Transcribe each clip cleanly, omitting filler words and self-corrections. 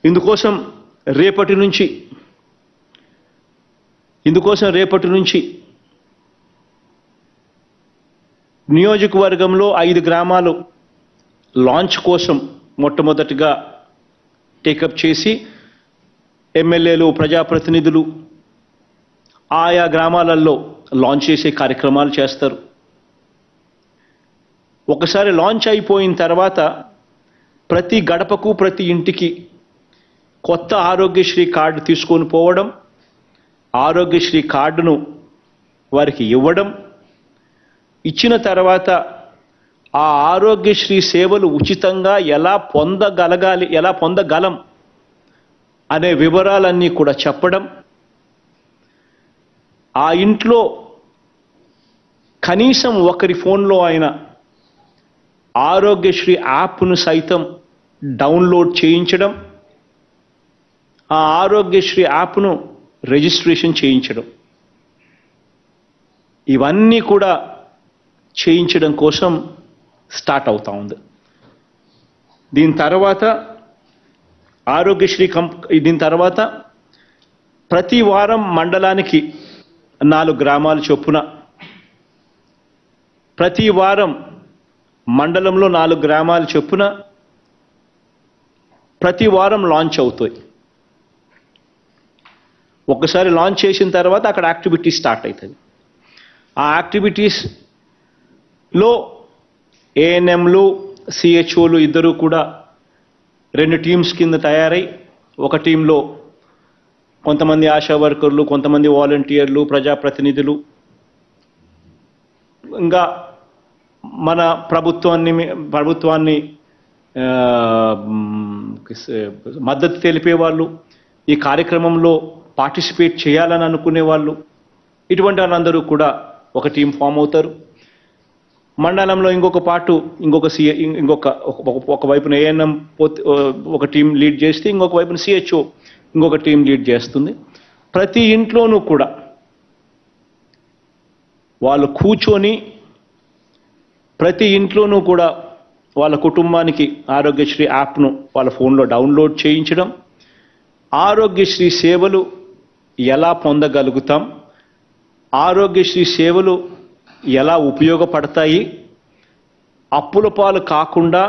ఇందుకోసం రేపటి నుంచి నియోజకవర్గంలో 5 గ్రామాలు లాంచ్ కోసం మొట్టమొదటిగా టేకప్ చేసి ఎమ్మెల్యేలు, ప్రజాప్రతినిధులు ఆయా గ్రామాలలో లాంచ్ చేసే కార్యక్రమాలు చేస్తారు. ఒకసారి లాంచ్ అయిపోయిన తర్వాత ప్రతి గడపకు, ప్రతి ఇంటికి కొత్త ఆరోగ్యశ్రీ కార్డు తీసుకొని పోవడం, ఆరోగ్యశ్రీ కార్డును వారికి ఇవ్వడం, ఇచ్చిన తర్వాత ఆ ఆరోగ్యశ్రీ సేవలు ఉచితంగా ఎలా పొందగలం అనే వివరాలన్నీ కూడా చెప్పడం, ఆ ఇంట్లో కనీసం ఒకరి ఫోన్లో అయినా ఆరోగ్యశ్రీ యాప్ను సైతం డౌన్లోడ్ చేయించడం, ఆ ఆరోగ్యశ్రీ యాప్ను రిజిస్ట్రేషన్ చేయించడం, ఇవన్నీ కూడా చేయించడం కోసం స్టార్ట్ అవుతా ఉంది. దీని తర్వాత ప్రతి వారం మండలానికి 4 గ్రామాలు చొప్పున, ప్రతి వారం మండలంలో 4 గ్రామాలు చొప్పున ప్రతి వారం లాంచ్ అవుతాయి. ఒకసారి లాంచ్ చేసిన తర్వాత అక్కడ యాక్టివిటీస్ స్టార్ట్ అవుతుంది. ఆ యాక్టివిటీస్లో ఏఎన్ఎంలు, సిహెచ్ఓలు ఇద్దరు కూడా 2 టీమ్స్ కింద తయారై, ఒక టీంలో కొంతమంది ఆశా వర్కర్లు, కొంతమంది వాలంటీర్లు, ప్రజాప్రతినిధులు, ఇంకా మన ప్రభుత్వాన్ని మద్దతు తెలిపే వాళ్ళు, ఈ కార్యక్రమంలో పార్టిసిపేట్ చేయాలని అనుకునే వాళ్ళు, ఇటువంటి వాళ్ళందరూ కూడా ఒక టీం ఫామ్ అవుతారు. మండలంలో ఒక వైపున ఏఎన్ఎం ఒక టీం లీడ్ చేస్తే, ఇంకొక వైపున సిహెచ్ఓ ఇంకొక టీం లీడ్ చేస్తుంది. ప్రతి ఇంట్లోనూ కూడా వాళ్ళు కూర్చొని ప్రతి ఇంట్లోనూ కూడా వాళ్ళ కుటుంబానికి ఆరోగ్యశ్రీ యాప్ను వాళ్ళ ఫోన్లో డౌన్లోడ్ చేయించడం, ఆరోగ్యశ్రీ సేవలు ఎలా పొందగలుగుతాం, ఆరోగ్యశ్రీ సేవలు ఎలా ఉపయోగపడతాయి, అప్పుల పాలు కాకుండా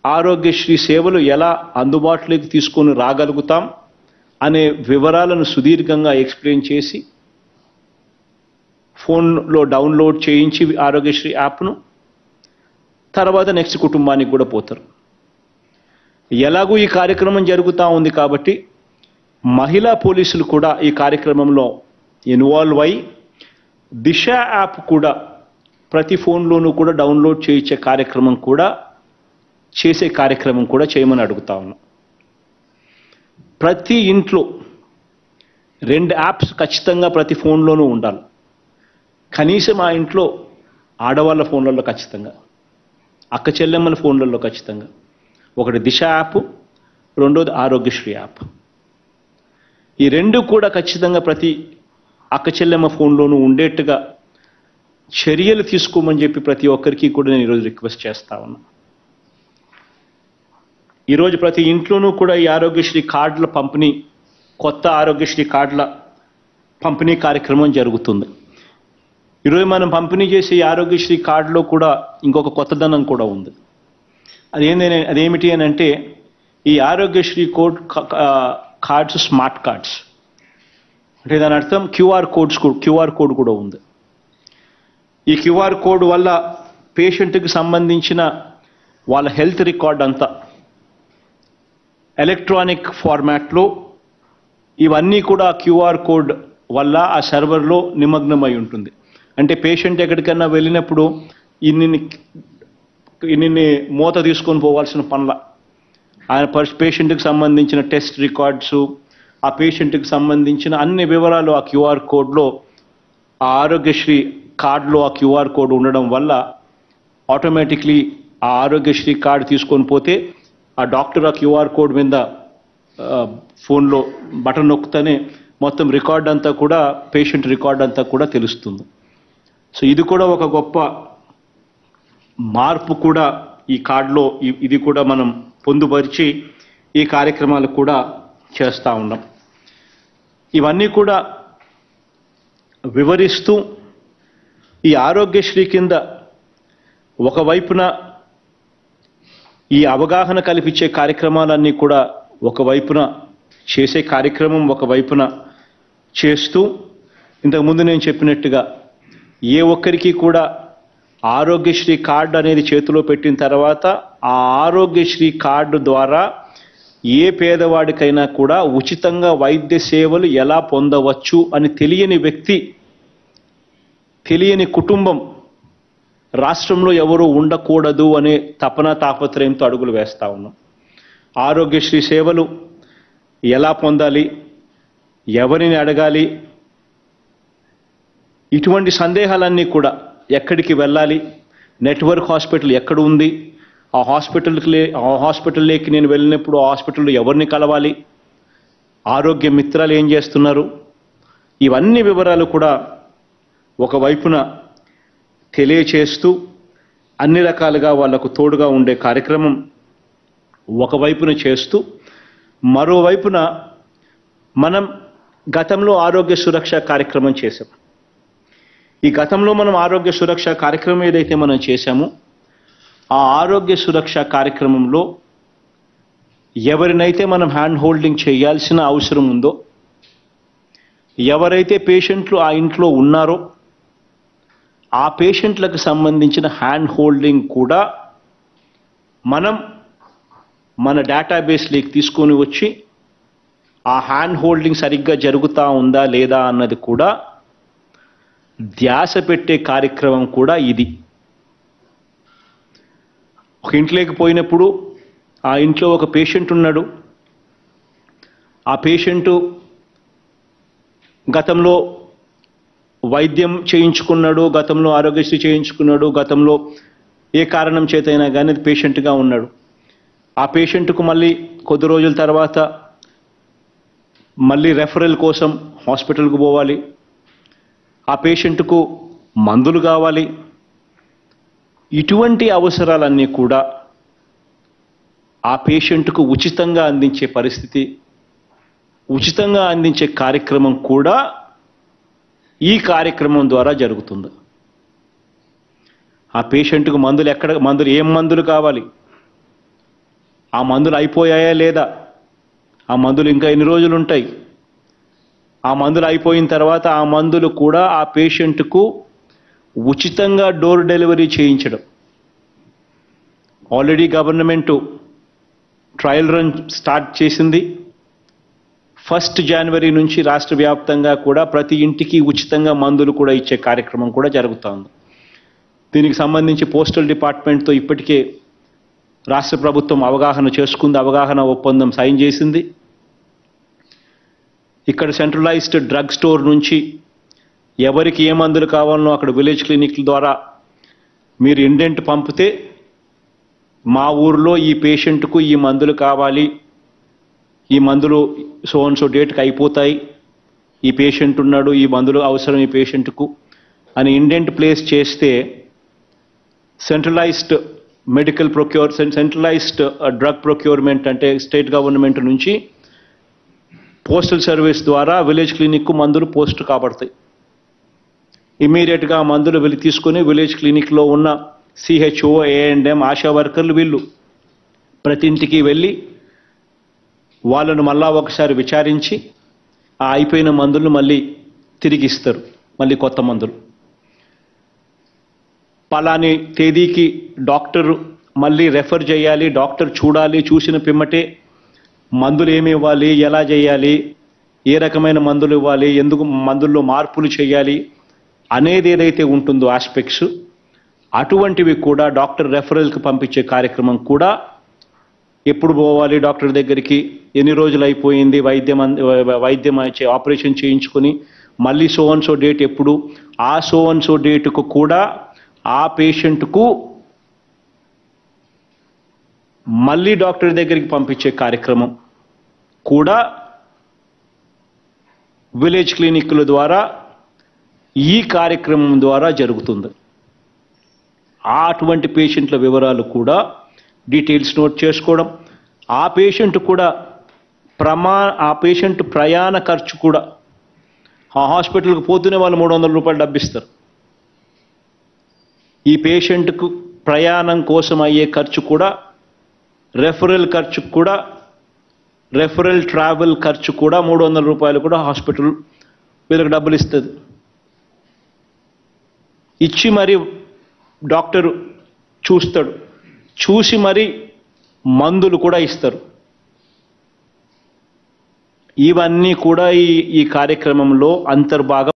ఆరోగ్యశ్రీ సేవలు ఎలా అందుబాటులోకి తీసుకొని రాగలుగుతాం అనే వివరాలను సుదీర్ఘంగా ఎక్స్ప్లెయిన్ చేసి ఫోన్లో డౌన్లోడ్ చేయించి ఆరోగ్యశ్రీ యాప్ను తర్వాత నెక్స్ట్ కుటుంబానికి కూడా పోతారు. ఎలాగూ ఈ కార్యక్రమం జరుగుతూ ఉంది కాబట్టి మహిళా పోలీసులు కూడా ఈ కార్యక్రమంలో ఇన్వాల్వ్ అయి దిశ యాప్ కూడా ప్రతి ఫోన్లోనూ కూడా డౌన్లోడ్ చేయించే కార్యక్రమం కూడా చేయమని అడుగుతా ఉన్నాం. ప్రతి ఇంట్లో 2 యాప్స్ ఖచ్చితంగా ప్రతి ఫోన్లోనూ ఉండాలి. కనీసం ఆ ఇంట్లో ఆడవాళ్ళ ఫోన్లలో ఖచ్చితంగా, అక్క చెల్లెమ్మల ఫోన్లలో ఖచ్చితంగా ఒకటి దిశ యాప్, రెండోది ఆరోగ్యశ్రీ యాప్. ఈ 2 కూడా ఖచ్చితంగా ప్రతి అక్క చెల్లెమ్మ ఫోన్లోనూ ఉండేట్టుగా చర్యలు తీసుకోమని చెప్పి ప్రతి ఒక్కరికి కూడా నేను ఈరోజు రిక్వెస్ట్ చేస్తా ఉన్నా. ఈరోజు ప్రతి ఇంట్లోనూ కూడా ఈ ఆరోగ్యశ్రీ కార్డుల పంపిణీ, కొత్త ఆరోగ్యశ్రీ కార్డుల పంపిణీ కార్యక్రమం జరుగుతుంది. ఈరోజు మనం పంపిణీ చేసే ఈ ఆరోగ్యశ్రీ కార్డులో కూడా ఇంకొక కొత్తదనం కూడా ఉంది. అదేమిటి అని అంటే, ఈ ఆరోగ్యశ్రీ కార్డ్స్ స్మార్ట్ కార్డ్స్, అంటే దాని అర్థం క్యూఆర్ కోడ్ కూడా ఉంది. ఈ క్యూఆర్ కోడ్ వల్ల పేషెంట్కి సంబంధించిన వాళ్ళ హెల్త్ రికార్డ్ అంతా ఎలక్ట్రానిక్ ఫార్మాట్లో, ఇవన్నీ కూడా క్యూఆర్ కోడ్ వల్ల ఆ సర్వర్లో నిమగ్నమై ఉంటుంది. అంటే పేషెంట్ ఎక్కడికైనా వెళ్ళినప్పుడు ఇన్ని మూత తీసుకొని పోవాల్సిన పనుల, ఆయన పేషెంట్కి సంబంధించిన టెస్ట్ రికార్డ్స్, ఆ పేషెంట్కి సంబంధించిన అన్ని వివరాలు ఆ క్యూఆర్ కోడ్లో, ఆ ఆరోగ్యశ్రీ కార్డులో ఆ క్యూఆర్ కోడ్ ఉండడం వల్ల ఆటోమేటిక్లీ ఆ ఆరోగ్యశ్రీ కార్డు తీసుకొని పోతే ఆ డాక్టర్ ఆ క్యూఆర్ కోడ్ మీద ఫోన్లో బటన్ నొక్కుతూనే మొత్తం రికార్డ్ అంతా కూడా, పేషెంట్ రికార్డ్ అంతా కూడా తెలుస్తుంది. సో ఇది కూడా ఒక గొప్ప మార్పు కూడా ఈ కార్డులో, ఇది కూడా మనం పొందుపరిచి ఈ కార్యక్రమాలు కూడా చేస్తూ ఉన్నాం. ఇవన్నీ కూడా వివరిస్తూ ఈ ఆరోగ్యశ్రీ కింద ఒకవైపున ఈ అవగాహన కల్పించే కార్యక్రమాలన్నీ కూడా ఒకవైపున చేసే కార్యక్రమం ఒకవైపున చేస్తూ ఇంతకుముందు నేను చెప్పినట్టుగా ఏ ఒక్కరికి కూడా ఆరోగ్యశ్రీ కార్డు అనేది చేతిలో పెట్టిన తర్వాత ఆ ఆరోగ్యశ్రీ కార్డు ద్వారా ఏ పేదవాడికైనా కూడా ఉచితంగా వైద్య సేవలు ఎలా పొందవచ్చు అని తెలియని వ్యక్తి, తెలియని కుటుంబం రాష్ట్రంలో ఎవరు ఉండకూడదు అనే తపన తాపత్రయంతో అడుగులు వేస్తా ఉన్నాం. ఆరోగ్యశ్రీ సేవలు ఎలా పొందాలి, ఎవరిని అడగాలి, ఇటువంటి సందేహాలన్నీ కూడా ఎక్కడికి వెళ్ళాలి, నెట్వర్క్ హాస్పిటల్ ఎక్కడ ఉంది, ఆ హాస్పిటల్లోకి నేను వెళ్ళినప్పుడు ఆ హాస్పిటల్లో ఎవరిని కలవాలి, ఆరోగ్య మిత్రాలు ఏం చేస్తున్నారు, ఇవన్నీ వివరాలు కూడా ఒకవైపున తెలియచేస్తూ అన్ని రకాలుగా వాళ్లకు తోడుగా ఉండే కార్యక్రమం ఒకవైపున చేస్తూ మరోవైపున మనం గతంలో ఆరోగ్య సురక్ష కార్యక్రమం చేశాం. ఈ గతంలో మనం ఆరోగ్య సురక్ష కార్యక్రమం ఏదైతే మనం చేశామో ఆ ఆరోగ్య సురక్ష కార్యక్రమంలో ఎవరినైతే మనం హ్యాండ్ హోల్డింగ్ చేయాల్సిన అవసరం ఉందో, ఎవరైతే పేషెంట్లు ఆ ఇంట్లో ఉన్నారో ఆ పేషెంట్లకు సంబంధించిన హ్యాండ్ హోల్డింగ్ కూడా మనం మన డేటాబేస్లోకి తీసుకొని వచ్చి ఆ హ్యాండ్ హోల్డింగ్ సరిగ్గా జరుగుతూ ఉందా లేదా అన్నది కూడా ధ్యాస పెట్టే కార్యక్రమం కూడా ఇది. ఒక ఇంట్లోకి పోయినప్పుడు ఆ ఇంట్లో ఒక పేషెంట్ ఉన్నాడు, ఆ పేషెంటు గతంలో వైద్యం చేయించుకున్నాడు, గతంలో ఆరోగ్యశ్రీ చేయించుకున్నాడు, గతంలో ఏ కారణం చేతైనా కానీ పేషెంట్గా ఉన్నాడు. ఆ పేషెంట్కు మళ్ళీ కొద్ది రోజుల తర్వాత మళ్ళీ రెఫరల్ కోసం హాస్పిటల్కు పోవాలి, ఆ పేషెంట్కు మందులు కావాలి. ఇటువంటి అవసరాలన్నీ కూడా ఆ పేషెంట్కు ఉచితంగా అందించే పరిస్థితి, ఉచితంగా అందించే కార్యక్రమం కూడా ఈ కార్యక్రమం ద్వారా జరుగుతుంది. ఆ పేషెంట్కు మందులు ఏం మందులు కావాలి, ఆ మందులు అయిపోయాయా లేదా, ఆ మందులు ఇంకా ఎన్ని రోజులు ఉంటాయి, ఆ మందులు అయిపోయిన తర్వాత ఆ మందులు కూడా ఆ పేషెంట్కు ఉచితంగా డోర్ డెలివరీ చేయించడం. Already government trial run start చేసింది. 1 జనవరి నుంచి రాష్ట్ర వ్యాప్తంగా కూడా ప్రతి ఇంటికి ఉచితంగా మందులు కూడా ఇచ్చే కార్యక్రమం కూడా జరుగుతోంది. దీనికి సంబంధించి పోస్టల్ డిపార్ట్మెంట్తో ఇప్పటికే రాష్ట్ర ప్రభుత్వం అవగాహన చేసుకుంది, అవగాహన ఒప్పందం సైన్ చేసింది. ఇక్కడ సెంట్రలైజ్డ్ డ్రగ్ స్టోర్ నుంచి ఎవరికి ఏ మందులు కావాలనో అక్కడ విలేజ్ క్లినిక్ల ద్వారా మీరు ఇండెంట్ పంపితే మా ఊర్లో ఈ పేషెంట్కు ఈ మందులు కావాలి, ఈ మందులు సో అండ్ సో డేట్కి అయిపోతాయి, ఈ పేషెంట్ ఉన్నాడు, ఈ మందులు అవసరం ఈ పేషెంట్కు అని ఇండెంట్ ప్లేస్ చేస్తే సెంట్రలైజ్డ్ సెంట్రలైజ్డ్ డ్రగ్ ప్రొక్యూర్మెంట్ అంటే స్టేట్ గవర్నమెంట్ నుంచి పోస్టల్ సర్వీస్ ద్వారా విలేజ్ క్లినిక్కు మందులు పోస్ట్ కాబడతాయి. ఇమీడియట్గా మందులు వెళ్ళి తీసుకొని విలేజ్ క్లినిక్లో ఉన్న సిహెచ్ఓ, ఏఎండ్ఎం, ఆశా వర్కర్లు వీళ్ళు ప్రతి ఇంటికి వెళ్ళి వాళ్ళను మళ్ళా ఒకసారి విచారించి ఆ అయిపోయిన మందులను మళ్ళీ తిరిగి ఇస్తారు, మళ్ళీ కొత్త మందులు. పలాని తేదీకి డాక్టర్ మళ్ళీ రెఫర్ చేయాలి, డాక్టర్ చూడాలి, చూసిన పిమ్మటే మందులు ఏమి ఇవ్వాలి, ఎలా చేయాలి, ఏ రకమైన మందులు ఇవ్వాలి, ఎందుకు మందుల్లో మార్పులు చేయాలి అనేది ఏదైతే ఉంటుందో ఆస్పెక్ట్స్ అటువంటివి కూడా డాక్టర్ రెఫరల్కి పంపించే కార్యక్రమం కూడా ఎప్పుడు పోవాలి డాక్టర్ దగ్గరికి, ఎన్ని రోజులు అయిపోయింది వైద్యం ఆపరేషన్ చేయించుకొని మళ్ళీ సో అండ్ సో డేట్ ఎప్పుడు, ఆ సో అండ్ సో డేటుకు కూడా ఆ పేషెంట్కు మళ్ళీ డాక్టర్ దగ్గరికి పంపించే కార్యక్రమం కూడా విలేజ్ క్లినిక్ల ద్వారా ఈ కార్యక్రమం ద్వారా జరుగుతుంది. అటువంటి పేషెంట్ల వివరాలు కూడా డీటెయిల్స్ నోట్ చేసుకోవడం, ఆ పేషెంట్ కూడా ఆ పేషెంట్ ప్రయాణ ఖర్చు కూడా ఆ హాస్పిటల్కి పోతూనే వాళ్ళు 300 రూపాయలు డబ్బిస్తారు. ఈ పేషెంట్కు ప్రయాణం కోసం అయ్యే ఖర్చు కూడా, రెఫరల్ ఖర్చు కూడా, రెఫరల్ ట్రావెల్ ఖర్చు కూడా 300 రూపాయలు కూడా హాస్పిటల్ వీళ్ళకి డబ్బులు ఇస్తుంది. ఇచ్చి మరి డాక్టరు చూస్తాడు, చూసి మరి మందులు కూడా ఇస్తారు. ఇవన్నీ కూడా ఈ కార్యక్రమంలో అంతర్భాగం.